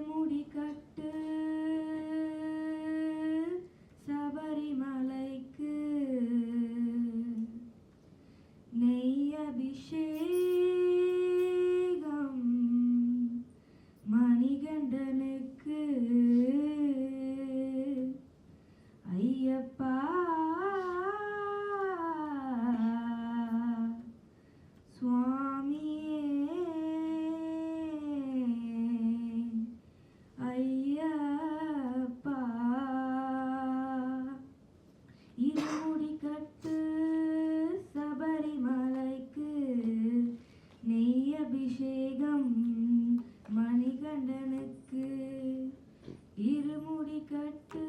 இருமுடி கட்டு சபரிமலைக்கு நெய் அபிஷேகம் மணிகண்டனுக்கு ஐயப்பா சுவாமியே ஐயப்பா இருமுடி கட்டு சபரிமலைக்கு நெய் அபிஷேகம் மணிகண்டனுக்கு இருமுடி கட்டு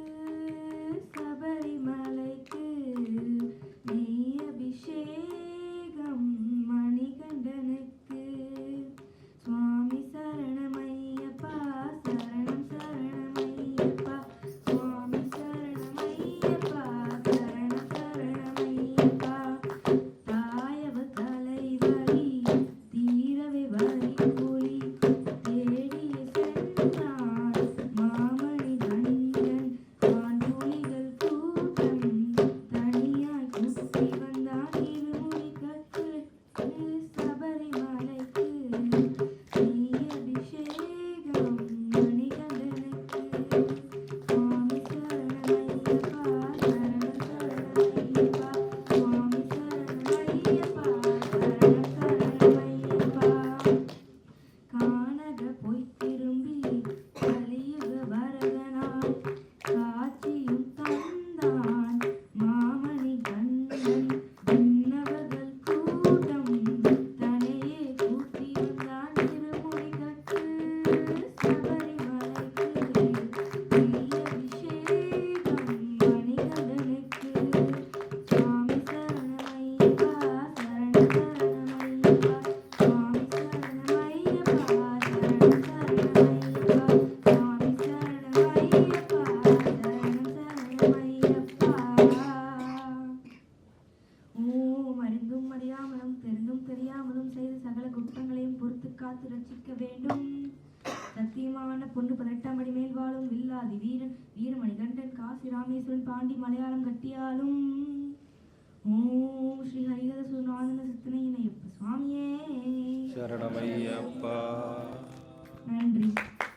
சபரிமலைக்கு நெய் அபிஷேகம் மணிகண்டனுக்கு சுவாமி சரணமையப்பா சரணம் சரணமையப்பா சுவாமி சரணமையப்பா சரணம் சரணமையப்பா தாயவ தலைவலி தீரவே வரி புலி தேடிய சென்றான் மாமணி கண்டன் வான்புலிகள் கூட்டம் தனியாய் குத்தி வந்தான் இருமுடி கட்டு சபரிமலைக்கு நெய் அபிஷேகம் மணிகண்டனுக்கு சுவாமி சரணமையப்பா சரணம் சரணமையப்பா சுவாமி சரணமையப்பா சரணம் சரணமையப்பா கானக பொய் திரும்பி கலியுக வரதனாய் காட்சியும் தந்தான் மாமணி கண்டன் விண்ணவர்கள் கூட்டம் தனையே கூட்டி வந்தான் இருமுடி கட்டு சபரிமலைக்கு நெய் அபிஷேகம் மணிகண்டனுக்கு சுவாமி சரணமையப்பா சரணம் சரணமையப்பா சுவாமி சரணமையப்பா சரணம் சரணமையப்பா சுவாமி சரணமையப்பா சரணம் சரணமையப்பா ஓம் அறிந்தும் அறியாமலும் தெரிந்தும் தெரியாமலும் செய்த சகல குற்றங்களையும் பொறுத்து காத்து ரட்சிக்க வேண்டும். சத்தியமான பொண்ணு 18ஆம் அடி மேல் வாழும் வில்லாதி வீரன் வீரமணிகண்டன் காசி ராமேஸ்வரன் பாண்டி மலையாளம் கட்டியாலும் ஓம் ஸ்ரீ ஹரிஹர சுநாதன சித்தனையனையப்ப சுவாமியே சரணமையப்பா. நன்றி.